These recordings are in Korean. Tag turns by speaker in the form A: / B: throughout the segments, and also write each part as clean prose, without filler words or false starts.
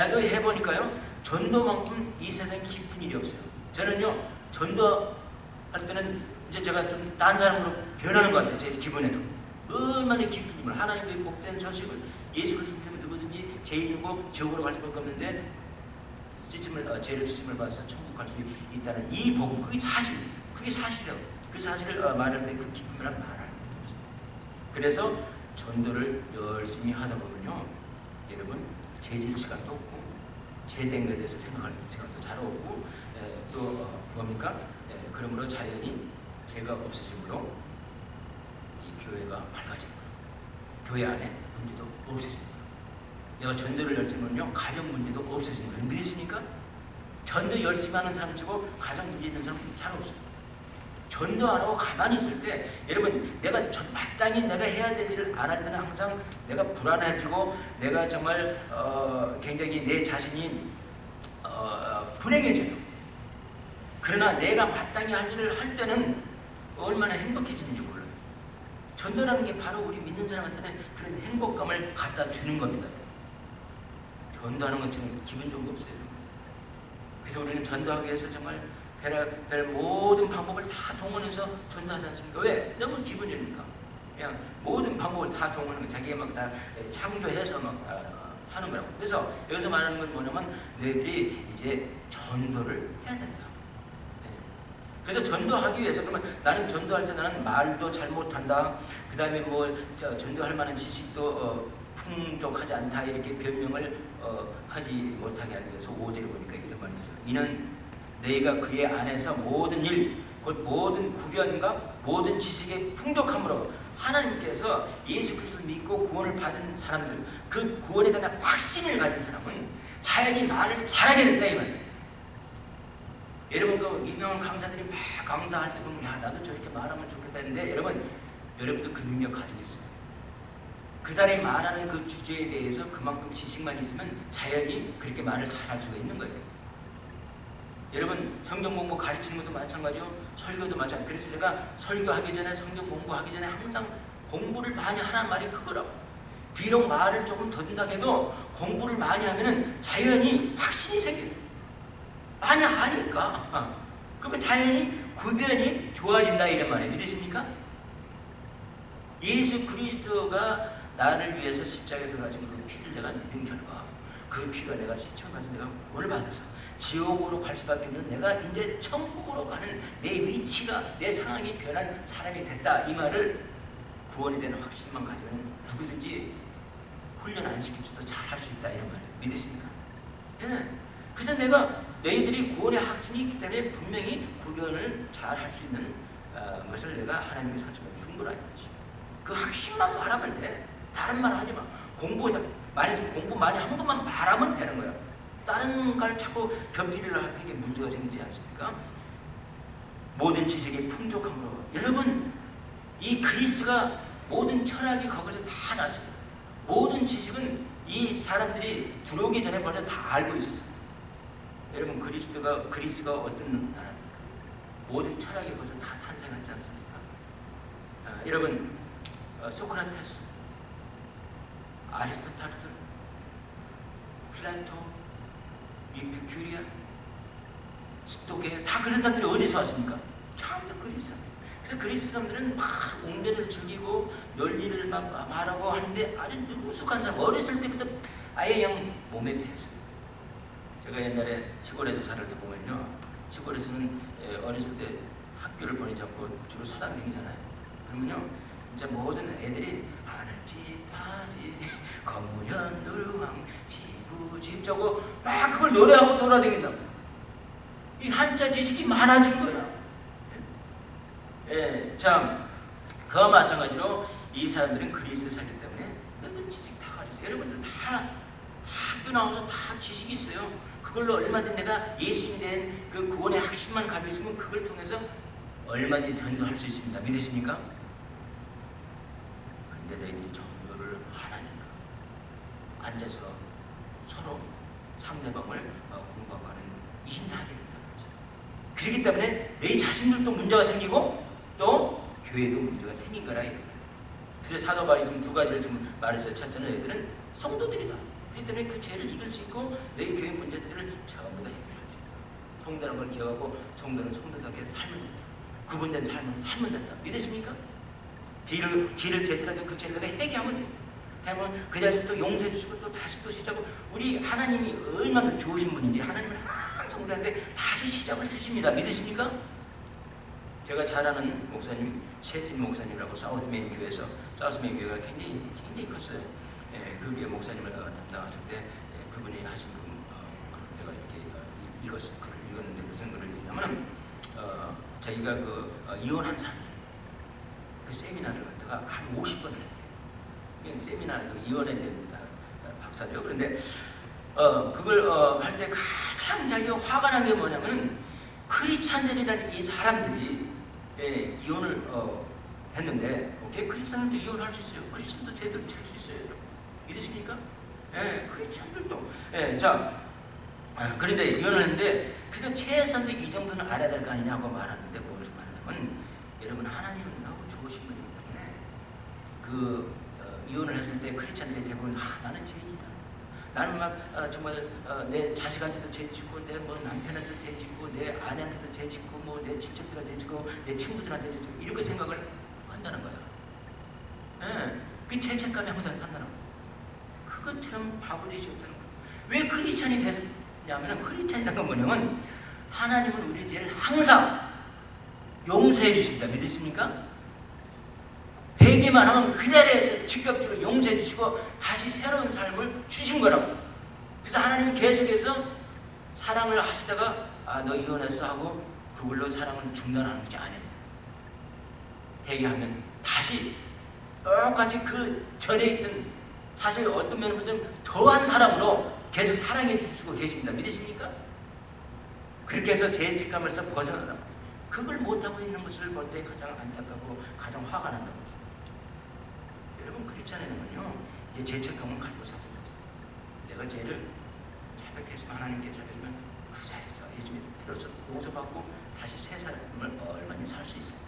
A: 나도 해보니까요, 전도만큼 이 세상에 기쁜 일이 없어요. 저는요, 전도할 때는 이제 제가 좀 딴 사람으로 변하는 것 같아요. 제 기분에도. 얼마나 기쁜 일을, 하나님의 복된 소식을 예수 그리스도는 누구든지 죄인이고 지옥으로 갈 수밖에 없는데 죄를 지침을 받아서 천국 갈 수 있다는 이 복음, 그게 사실이에요. 그 사실을 말할 때 그 기쁨이란 말할 때 없어요. 그래서 전도를 열심히 하다 보면요, 여러분 죄질 시간도 없고 죄된 것에 대해서 생각할 시간도 잘 없고, 또 뭡니까? 그러므로 자연히 죄가 없어지므로 이 교회가 밝아지고 교회 안에 문제도 없어집니다. 내가 전도를 열심히 하면요, 가정 문제도 없어지는 거예요. 믿으십니까? 전도 열심히 하는 사람 치고 가정 문제 있는 사람은 잘 없어요. 전도 안 하고 가만히 있을 때, 여러분, 내가 마땅히 내가 해야 될 일을 안 할 때는 항상 내가 불안해지고, 내가 정말 굉장히 내 자신이 불행해져요. 그러나 내가 마땅히 할 일을 할 때는 얼마나 행복해지는지 몰라요. 전도라는 게 바로 우리 믿는 사람한테는 그런 행복감을 갖다 주는 겁니다. 전도하는 것처럼 기분 좋은 거 없어요. 그래서 우리는 전도하기 위해서 정말 별 모든 방법을 다 동원해서 전도하지 않습니까? 왜? 너무 기분이니까. 그냥 모든 방법을 다 동원하는 거, 자기가 막 다 창조해서 막 하는 거라고. 그래서 여기서 말하는 건 뭐냐면, 너희들이 이제 전도를 해야 된다. 그래서 전도하기 위해서, 그러면 나는 전도할 때 나는 말도 잘 못한다, 그 다음에 뭐 전도할 만한 지식도 풍족하지 않다, 이렇게 변명을 하지 못하게 하기 위해서 5절에 보니까 이런 말이 있어요. 이는 너희가 그의 안에서 모든 일, 곧 모든 구변과 모든 지식의 풍족함으로 하나님께서 예수 그리스도를 믿고 구원을 받은 사람들, 그 구원에 대한 확신을 가진 사람은 자연히 말을 잘하게 된다, 이 말이에요. 여러분, 그 유명한 강사들이 막 강사할 때 보면, 야, 나도 저렇게 말하면 좋겠다 했는데, 여러분도 그 능력 가지고 있어요. 그 사람이 말하는 그 주제에 대해서 그만큼 지식만 있으면 자연히 그렇게 말을 잘할 수가 있는 거예요. 여러분, 성경 공부 가르치는 것도 마찬가지요, 설교도 마찬가지요. 그래서 제가 설교하기 전에, 성경 공부하기 전에 항상 공부를 많이 하라는 말이 그거라고. 비록 말을 조금 더딘다 해도 공부를 많이 하면은 자연히 확신이 생겨요. 많이 아니까. 그러면 자연히 구변이 좋아진다, 이런 말이에요. 믿으십니까? 예수 그리스도가 나를 위해서 십자가에 들어가신 그 피를 내가 믿은 결과, 그 피가 내가 시청가지고 내가 구원을 받아서 지옥으로 갈 수밖에 없는, 내가 이제 천국으로 가는 내 위치가, 내 상황이 변한 사람이 됐다, 이 말을 구원이 되는 확신만 가지면 누구든지 훈련 안 시켜줘도 잘 할 수 있다, 이런 말이에요. 믿으십니까? 예. 그래서 내가 너희들이 구원의 확신이 있기 때문에 분명히 구변을 잘 할 수 있는 것을 내가 하나님께서 준 거라는 거지. 그 확신만 말하면 돼. 다른 말 하지 마. 공부 많이 한 것만 말하면 되는 거야. 다른 걸 자꾸 곁들이려 할 때 이게 문제가 생기지 않습니까? 모든 지식의 풍족함으로. 여러분, 이 그리스가 모든 철학이 거기서 다 났어요. 모든 지식은 이 사람들이 들어오기 전에 벌써 다 알고 있었어요. 여러분, 그리스가 어떤 나라입니까? 모든 철학이 거기서 다 탄생하지 않습니까? 여러분, 소크라테스, 아리스토텔레스, 플라토, 이피큐리아, 스토게, 다 그런 사람들이 어디서 왔습니까? 처음부터 그리스 사람들. 그래서 그리스 사람들은 막 웅변을 즐기고 논리를 막 말하고 하는데 아주 능숙한 사람, 어렸을 때부터 아예 그냥 몸에 배었어요. 제가 옛날에 시골에서 살을 때 보면요, 시골에서는 어렸을 때 학교를 보내지 않고 주로 서당 다니잖아요. 그러면요, 진짜 모든 애들이 하늘집 바지 거무연 누르왕 지부집 저거 막 그걸 노래하고 돌아다닌다고. 이 한자 지식이 많아진 거야. 예, 참, 그와 마찬가지로 이 사람들은 그리스에 살기 때문에 너는 지식 다 가지고, 여러분들 다 학교 나와서 다 지식이 있어요. 그걸로 얼마든지 내가 예수인 된 그 구원의 확신만 가지고 있으면 그걸 통해서 얼마든지 전도할 수 있습니다. 믿으십니까? 근데 너희들이 전도를 안 하니까 앉아서 서로 상대방을 공박하는 일을 하게 된다는 거죠. 그렇기 때문에 너희 자신들도 문제가 생기고 또 교회도 문제가 생긴 거라 이거예요. 그래서 사도 바울이 좀 두 가지를 좀 말했어요. 첫째는 너희들은 성도들이다. 그렇기 때문에 그 죄를 이길 수 있고 내 교회 문제들을 전부 다 해결할 수 있다. 성도라는 걸 기억하고 성도는 성도답게 살면 된다. 구분된 삶은 살면 된다. 믿으십니까? 길을 제더라도 그 죄를 내가 해결하면 된다. 하면 그 자리에서 또 용서해 주시고 또 다시 또 시작하고 우리 하나님이 얼마나 좋으신 분인지 하나님은 항상 우리한테 다시 시작을 주십니다. 믿으십니까? 제가 잘 아는 목사님 셰필 목사님이라고 사우스메인 교회에서 사우스메인 교회가 굉장히 컸어요. 그 교회 목사님을 담당하실 때 그분이 하신 내가 이렇게 읽었는데 그 정도를 얘기하면 저희가 이혼한 사람들 그 세미나를 갖다가 한 50번을 했대요. 세미나도 이혼해야 됩니다. 박사죠. 그런데 그걸 할 때 가장 자기가 화가 난 게 뭐냐면 크리스찬들이라는 이 사람들이 이혼을 했는데 크리스찬들도 이혼할 수 있어요. 크리스찬도 제대로 칠 수 있어요. 믿으십니까? 크리스찬들도. 그런데 이혼을 했는데 그래도 최소한도 이 정도는 알아야 될 거 아니냐고 말하는데 무엇을 말하냐면 여러분 하나님은 너무 좋으신 분이기 때문에 이혼을 했을 때 크리스찬들이 대부분 나는 죄인이다. 나는 막 정말 내 자식한테도 죄짓고 내 남편한테도 죄짓고 내 아내한테도 죄짓고 내 친척들한테 죄짓고 내 친구들한테 죄짓고 이렇게 생각을 한다는 거야. 그 죄책감이 항상 산다는 거야. 그것처럼 바보되이 없다는 거야. 왜 크리스찬이 되냐면 크리스찬이라는 건 뭐냐면 하나님은 우리 죄를 항상 용서해 주십니다. 믿으십니까? 회개만 하면 그 자리에서 즉각적으로 용서해 주시고 다시 새로운 삶을 주신 거라고. 그래서 하나님은 계속해서 사랑을 하시다가 너 이혼했어 하고 그걸로 사랑을 중단하는 것이 아니에요. 회개하면 다시 똑같이 그 전에 있던 사실 어떤 면에서 좀 더한 사랑으로 계속 사랑해 주시고 계십니다. 믿으십니까? 그렇게 해서 죄책감에서 벗어나라. 그걸 못하고 있는 것을 볼 때 가장 안타깝고 가장 화가 난다고 했습니다. 여러분 크리스찬에는요 이제 죄책감을 가지고 살수 있어요. 내가 죄를 자백했으면 하나님께 자백하면 그 자리에서 예수님 들어서 용서받고 다시 새 삶을 얼마나 살 수 있어요.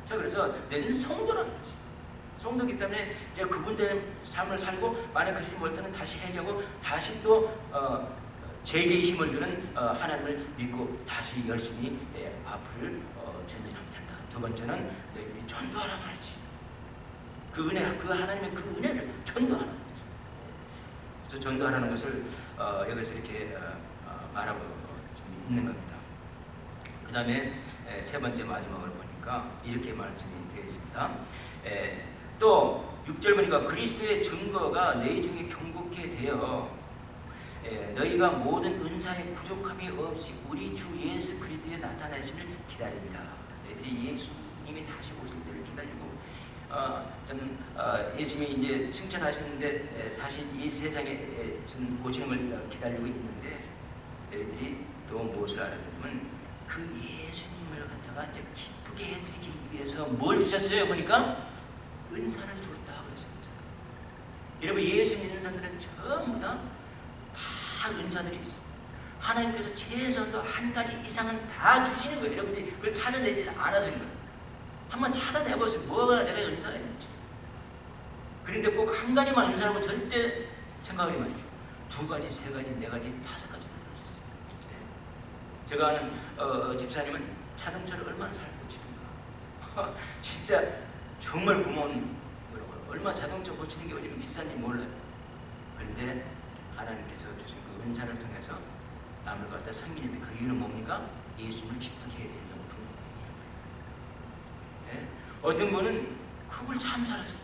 A: 자 그래서 너희는 성도라는 거지. 성도기 때문에 이제 그분들의 삶을 살고 만약 그러지 못하면 다시 회개하고 다시 또 죄에게 힘을 주는 하나님을 믿고 다시 열심히 앞을 전진하면 된다. 두 번째는 너희들이 전도하라 말이지. 그 은혜, 그 하나님의 그 은혜를 전도하는 거죠. 그래서 전도하라는 것을 여기서 이렇게 말하고 좀 있는 겁니다. 그 다음에 세 번째 마지막으로 보니까 이렇게 말씀이 되어 있습니다. 또 6절 보니까 그리스도의 증거가 너희 중에 경고케 되어 너희가 모든 은사의 부족함이 없이 우리 주 예수 그리스도의 나타나심을 기다립니다. 너희들이 예수님이 다시 오실 때를 기다리고 예수님이 이제 승천하시는데 다시 이 세상에 좀 오시는 기다리고 있는데 너희들이 또 무엇을 알아야 되냐면 그 예수님을 갖다가 이제 기쁘게 해드리기 위해서 뭘 주셨어요? 보니까 은사를 줬다 그랬습니다. 여러분 예수 믿는 사람들은 전부 다 은사들이 있어요. 하나님께서 최소한도 한 가지 이상은 다 주시는 거예요. 여러분들이 그걸 찾아내지 않아서 그래요. 한번 찾아내보세요. 뭐가 내가 은사가 있는지. 그런데 꼭 한 가지만 은사라고 절대 생각하지 마십시오. 두 가지, 세 가지, 네 가지, 다섯 가지도 들었어요. 제가 아는 집사님은 자동차를 얼마나 잘 고칩니까? 진짜 정말 고마운 거라고요. 얼마 자동차 고치는 게 요즘 비싼지 몰라요. 그런데 하나님께서 주신 그 은사를 통해서 남을 갖다 섬기는데 그 이유는 뭡니까? 예수님을 기쁘게 해야 된다고 그런 거예요. 어떤 분은 그걸 참 잘하세요.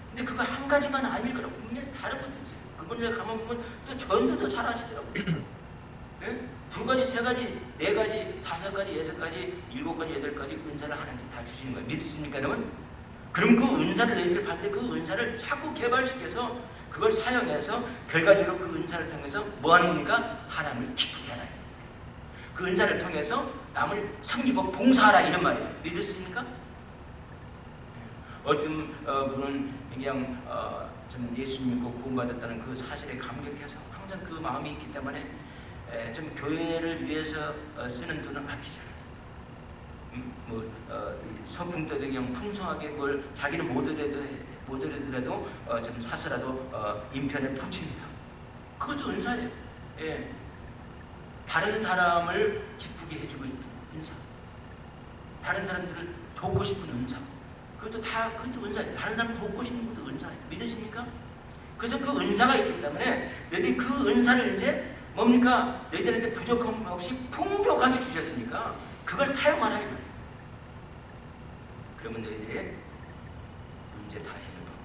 A: 근데 그거 한 가지만 아닐 거라고 분명히 다른 것도 있어요. 그분들 가만 보면 또 전도도 잘하시더라고요. 두 가지, 세 가지, 네 가지, 다섯 가지, 여섯 가지, 일곱 가지, 여덟 가지 은사를 하나님께 다 주시는 거예요. 믿으십니까 여러분? 그럼 그 은사를 너희들 받을 때 그 은사를 자꾸 개발시켜서 그걸 사용해서 결과적으로 그 은사를 통해서 뭐 하는 겁니까? 하나님을 기쁘게 하라. 그 은사를 통해서 남을 섬기고 봉사하라 이런 말이에요. 믿으십니까? 어떤 분은 그냥 좀 예수님 믿고 구원받았다는 그 사실에 감격해서 항상 그 마음이 있기 때문에 좀 교회를 위해서 쓰는 돈을 아끼잖아요. 소풍때도 그냥 풍성하게 뭘 자기는 못 얻으더라도 좀 사서라도 인편에 붙입니다. 그것도 은사예요. 예. 다른 사람을 기쁘게 해주고 싶은 은사, 다른 사람들을 돕고 싶은 은사, 그것도 은사예요. 다른 사람 돕고 싶은 것도 은사예요. 믿으십니까? 그래서 그 은사가 있기 때문에 너희들이 그 은사를 이제 뭡니까? 너희들한테 부족함 없이 풍족하게 주셨으니까 그걸 사용하라 이 말이에요. 그러면 너희들의 문제 다 해결받고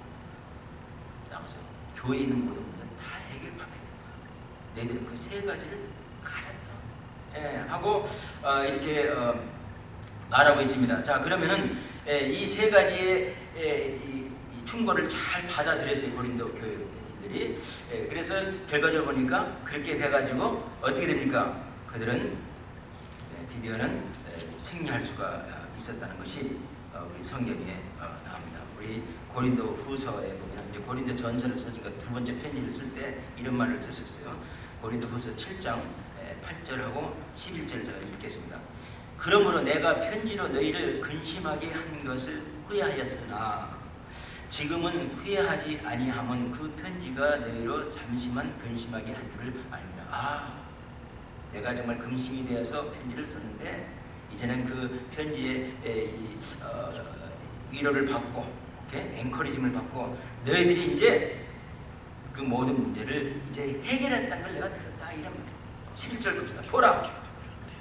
A: 나가서 교회에 있는 모든 문제는 다 해결받게 된다. 너희들은 그 세 가지를 가졌다. 예, 하고 이렇게 말하고 있습니다. 자, 그러면은 이 세 가지의 이 충고를 잘 받아들였어요, 고린도 교회인들이. 그래서 결과적으로 보니까 그렇게 돼가지고 어떻게 됩니까? 그들은 드디어는 승리할 수가 있었다는 것이 우리 성경에 나옵니다. 우리 고린도 후서에 보면 이제 고린도 전서를 쓰니까 두 번째 편지를 쓸 때 이런 말을 썼었어요. 고린도 후서 7장 8절하고 11절 제가 읽겠습니다. 그러므로 내가 편지로 너희를 근심하게 한 것을 후회하였으나 지금은 후회하지 아니함은 그 편지가 너희로 잠시만 근심하게 한 줄을 압니다. 내가 정말 근심이 되어서 편지를 썼는데 이제는 그 편지에 위로를 받고 엔커리짐을 받고 너희들이 이제 그 모든 문제를 이제 해결했다는 걸 내가 들었다 이런 말이에요. 11절 봅시다. 보라,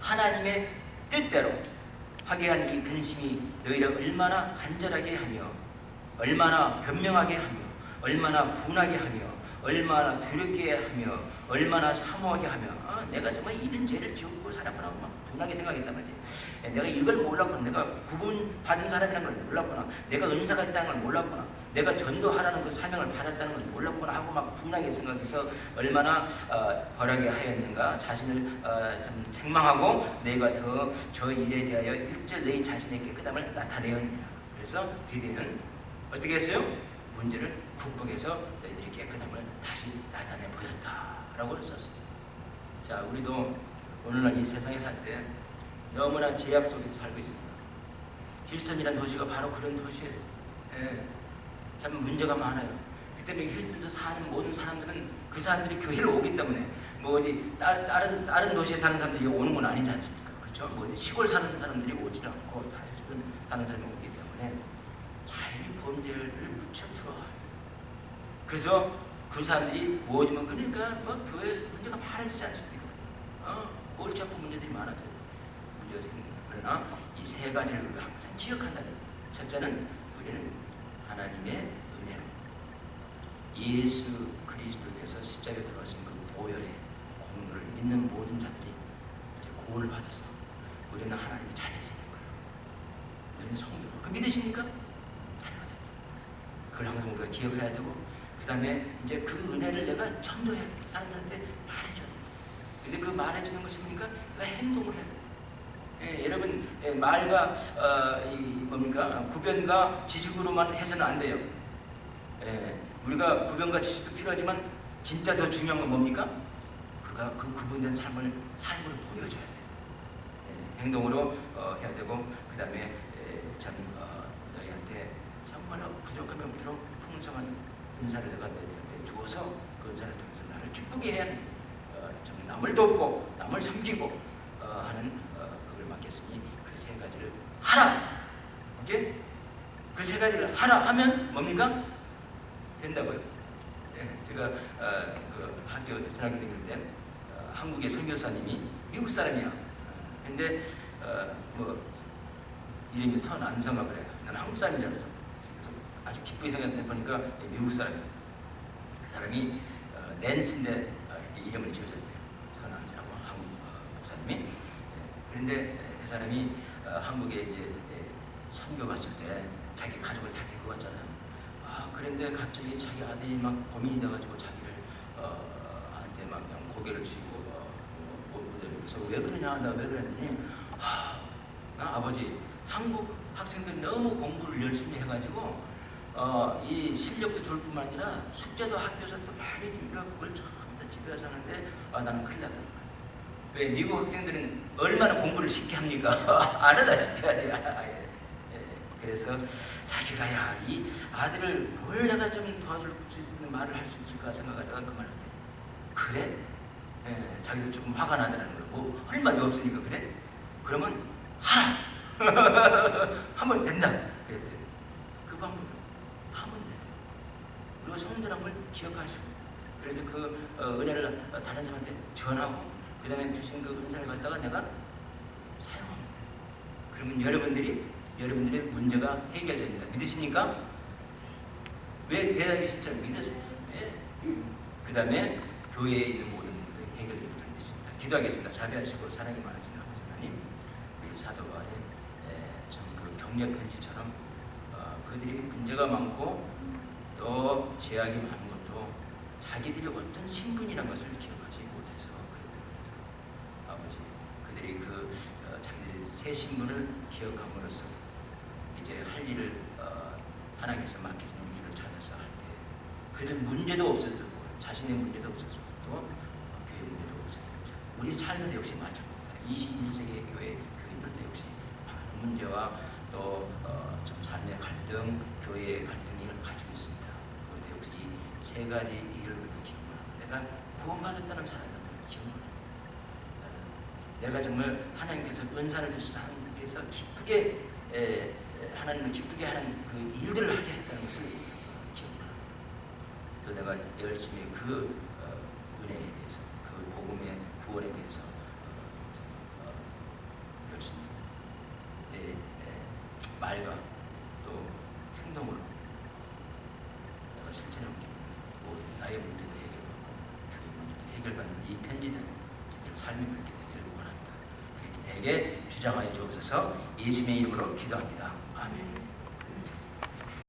A: 하나님의 뜻대로 하게 한 이 근심이 너희를 얼마나 간절하게 하며 얼마나 변명하게 하며 얼마나 분하게 하며 얼마나 두렵게 하며 얼마나 사모하게 하며 내가 정말 이런 죄를 지었고 살았구나 막 분하게 생각했단 말이지. 내가 이걸 몰랐구나. 내가 구분받은 사람이라는 걸 몰랐구나. 내가 은사가 있다는 걸 몰랐구나. 내가 전도하라는 그 사명을 받았다는 걸 몰랐구나 하고 막 분하게 생각해서 얼마나 벌하게 하였는가 자신을 좀 책망하고 내가 더 저 일에 대하여 일절 너희 자신의 깨끗함을 나타내었느니라. 그래서 드디어는 어떻게 했어요? 문제를 극복해서 너희들이 깨끗함을 다시 나타내 보였다라고 썼어요. 자, 우리도 오늘날 이 세상에 살 때 너무나 제약 속에서 살고 있습니다. 휴스턴이라는 도시가 바로 그런 도시예요. 참 문제가 많아요. 그 때문에 휴스턴에서 사는 모든 사람들은 그 사람들이 교회를 오기 때문에 뭐 어디 다른 도시에 사는 사람들이 오는 건 아니지 않습니까? 그렇죠? 뭐 어디 시골 사는 사람들이 오지 않고 다 휴스턴 사는 사람이 오기 때문에 자연히 범죄를 무척 들어와요. 그래서 그 사람들이 모으지만 그러니까 뭐 교회에서 문제가 많아지지 않습니까? 옳지 않고 문제들이 많아져요. 문제가 생깁니다. 그러나 이 세 가지를 우리가 항상 기억한다는 거예요. 첫째는 우리는 하나님의 은혜로 예수 그리스도께서 십자가에 들어가신 그 보혈의 공로를 믿는 모든 자들이 이제 구원을 받아서 우리는 하나님의 자녀들이 된 거예요. 우리는 성도로. 그 믿으십니까? 자녀가 됐다. 그걸 항상 우리가 기억해야 되고 그 다음에 이제 그 은혜를 내가 전도해야 돼. 사람들한테 말해줘야 돼. 근데 그 말해주는 것이 뭡니까? 내가 행동을 해야 돼. 여러분 말과 뭡니까? 구변과 지식으로만 해서는 안 돼요. 우리가 구변과 지식도 필요하지만 진짜 더 중요한 건 뭡니까? 우리가 그 구분된 삶으로 보여줘야 돼. 행동으로 해야 되고 그 다음에 너희한테 정말로 부족함이 없도록 풍성한 은사를 내가 너희한테 주어서 그 은사를 통해서 나를 기쁘게 해야 하는 남을 돕고 남을 섬기고 하는 그걸 맡겼으니 그 세 가지를 하라. 오케이? 그 세 가지를 하라 하면 뭡니까? 된다고요. 제가 그 학교 전학교 다닐 때 한국의 선교사님이 미국 사람이야. 근데 뭐 이름이 선안성아 그래. 나는 한국 사람인 줄 알았어. 그래서 아주 기쁘게 생각했더니 보니까 미국 사람이야. 그 사람이 낸스인데 이렇게 이름을 지어줬대요. 선안성하고 한국 목사님이. 그런데 그 사람이 한국에 이제 선교 갔을 때 자기 가족을 다 데리고 갔잖아요. 그런데 갑자기 자기 아들이 막 고민이 돼가지고 자기를 한테 막 그냥 고개를 쥐고 그래서 왜 그러냐, 나 왜 그랬더니 아버지 한국 학생들이 너무 공부를 열심히 해가지고 이 실력도 좋을 뿐만 아니라 숙제도 학교에서 또 많이 주니까 그걸 전부 다 집에 와서 하는데 나는 큰일 났다. 왜 미국 학생들은 얼마나 공부를 쉽게 합니까? 안 하다시피 하지. 그래서 자기가 이 아들을 뭘 내가 좀 도와줄 수 있는 말을 할 수 있을까 생각하다가 그 말을 했대. 그래? 자기도 조금 화가 나더라는 거예요. 뭐 할 말이 없으니까. 그래? 그러면 하라. 하면 된다. 그랬대요. 그 방법으로 하면 돼요. 그리고 성전한 걸 기억하시고, 그래서 그 은혜를 다른 사람한테 전하고, 그 다음에 주신 그 은사를 갖다가 내가 사용합니다. 그러면 여러분들의 문제가 해결됩니다. 믿으십니까? 왜 대답이 진짜 믿으세요? 그 다음에 교회에 있는 모든 문제가 해결되는 줄 믿습니다. 기도하겠습니다. 자비하시고 사랑이 많으신 아버지 하나님, 우리 사도가 그 격려 편지처럼 그들이 문제가 많고 또 제약이 많은 것도 자기들이 어떤 신분이라는 것을 기억하지 못해서 그랬던 겁니다. 아버지, 그들이 자기들의 새 신분을 기억함으로써 이제 할 일을 하나님께서 맡기신 일을 찾아서 할 때 그들 문제도 없어졌고, 자신의 문제도 없어졌고, 또 교회 문제도 없어졌죠. 우리 삶도 역시 마찬가지입니다. 21세기의 교인들도 역시 많은 문제와 또 좀 삶의 갈등, 교회의 갈등을 가지고 있습니다. 그런데 역시 이 세 가지 일을 기억합니다. 내가 구원받았다는 사람을 기억합니다. 내가 정말 하나님께서 은사를 주셔서 하나님께서 기쁘게 하나님을 기쁘게 하는 그 일들을 하게 했다는 것을 기억합니다. 또 내가 열심히 그 은혜에 대해서, 그 복음의 구원에 대해서 열심히 내 말과 또 행동으로 내가 실천해 오기 때문에 나의 문제도 해결받고 주의 문제도 해결받는 이 편지들 삶이 그렇게 되기를 원합니다. 그렇게 되게 주장하여 주옵소서. 예수님의 이름으로 기도합니다. 아멘.